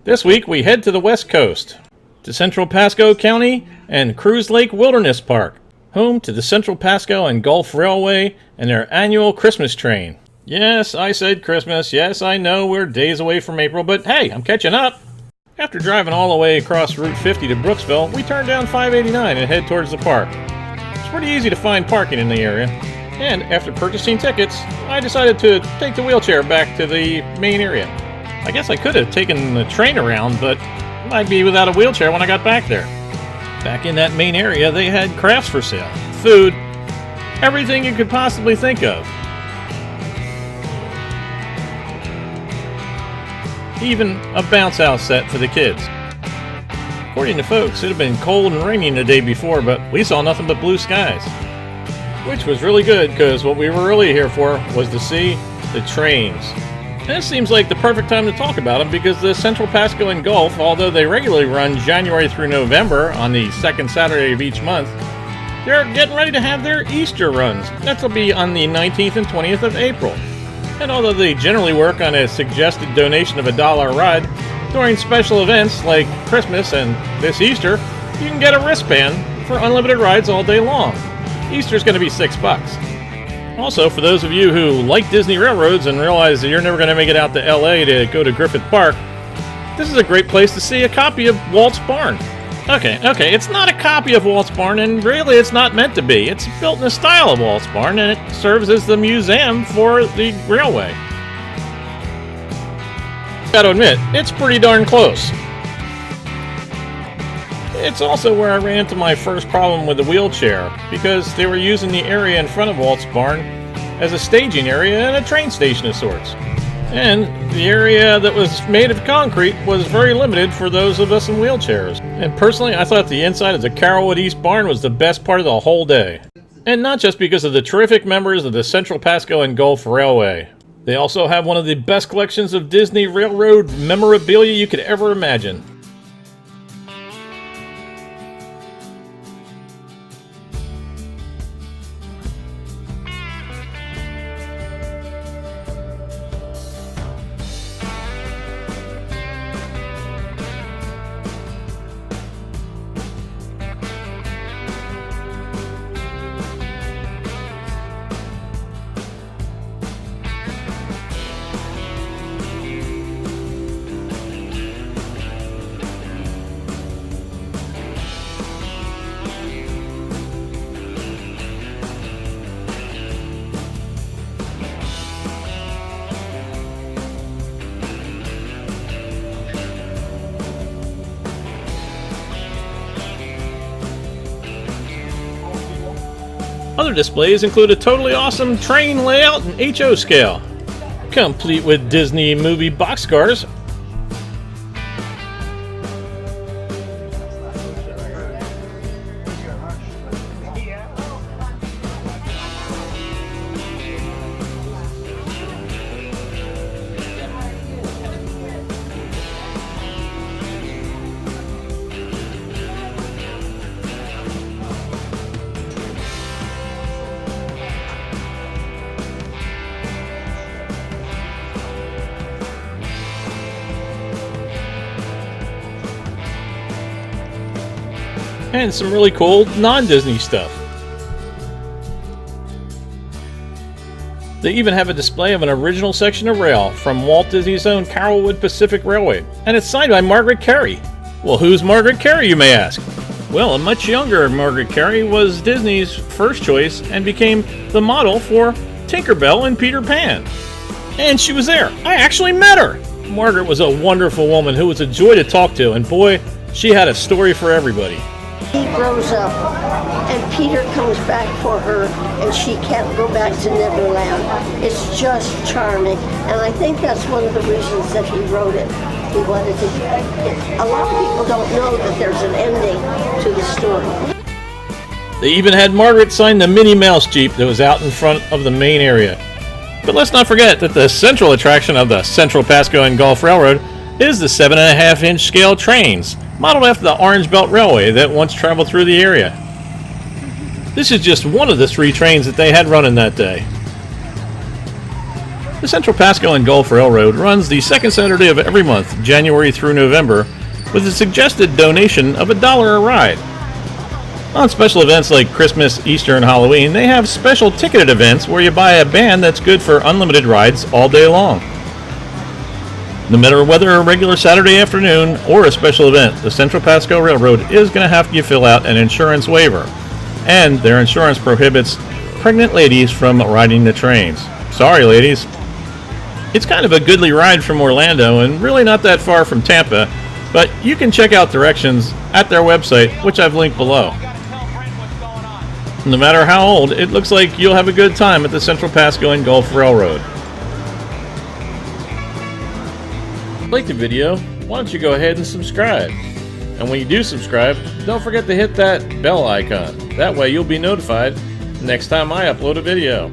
This week we head to the West Coast, to Central Pasco County and Cruise Lake Wilderness Park, home to the Central Pasco and Gulf Railway and their annual Christmas train. Yes, I said Christmas. Yes, I know we're days away from April, but hey, I'm catching up. After driving all the way across Route 50 to Brooksville, we turn down 589 and head towards the park. It's pretty easy to find parking in the area, and after purchasing tickets, I decided to take the wheelchair back to the main area. I guess I could have taken the train around, but I'd be without a wheelchair when I got back there. Back in that main area, they had crafts for sale, food, everything you could possibly think of. Even a bounce house set for the kids. According to folks, it had been cold and raining the day before, but we saw nothing but blue skies. Which was really good, because what we were really here for was to see the trains. And it seems like the perfect time to talk about them, because the Central Pasco and Gulf, although they regularly run January through November on the second Saturday of each month, they're getting ready to have their Easter runs. That'll be on the 19th and 20th of April. And although they generally work on a suggested donation of $1 a ride, during special events like Christmas and this Easter, you can get a wristband for unlimited rides all day long. Easter's going to be $6. Also, for those of you who like Disney railroads and realize that you're never going to make it out to LA to go to Griffith Park, this is a great place to see a copy of Walt's Barn. Okay, it's not a copy of Walt's Barn, and really it's not meant to be. It's built in the style of Walt's Barn, and it serves as the museum for the railway. Gotta admit, it's pretty darn close. It's also where I ran into my first problem with the wheelchair, because they were using the area in front of Walt's Barn as a staging area and a train station of sorts. And the area that was made of concrete was very limited for those of us in wheelchairs. And personally, I thought the inside of the Carrollwood East Barn was the best part of the whole day. And not just because of the terrific members of the Central Pasco and Gulf Railway. They also have one of the best collections of Disney Railroad memorabilia you could ever imagine. Other displays include a totally awesome train layout in HO scale, complete with Disney movie boxcars. And some really cool non-Disney stuff. They even have a display of an original section of rail from Walt Disney's own Carrollwood Pacific Railway, and it's signed by Margaret Carey. Well, who's Margaret Carey, you may ask? Well, a much younger Margaret Carey was Disney's first choice and became the model for Tinkerbell and Peter Pan. And she was there. I actually met her. Margaret was a wonderful woman who was a joy to talk to, and boy, she had a story for everybody. He grows up, and Peter comes back for her, and she can't go back to Neverland. It's just charming, and I think that's one of the reasons that he wrote it. He wanted to. A lot of people don't know that there's an ending to the story. They even had Margaret sign the Minnie Mouse Jeep that was out in front of the main area. But let's not forget that the central attraction of the Central Pasco and Gulf Railroad is the 7.5-inch scale trains, modeled after the Orange Belt Railway that once traveled through the area. This is just one of the 3 trains that they had running that day. The Central Pasco and Gulf Railroad runs the second Saturday of every month, January through November, with a suggested donation of $1 a ride. On special events like Christmas, Easter, and Halloween, they have special ticketed events where you buy a band that's good for unlimited rides all day long. No matter whether a regular Saturday afternoon or a special event, the Central Pasco Railroad is going to have you fill out an insurance waiver, and their insurance prohibits pregnant ladies from riding the trains. Sorry, ladies. It's kind of a goodly ride from Orlando and really not that far from Tampa, but you can check out directions at their website, which I've linked below. No matter how old, it looks like you'll have a good time at the Central Pasco and Gulf Railroad. Like the video, why don't you go ahead and subscribe? And when you do subscribe, don't forget to hit that bell icon. That way you'll be notified next time I upload a video.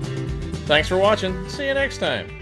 Thanks for watching. See you next time.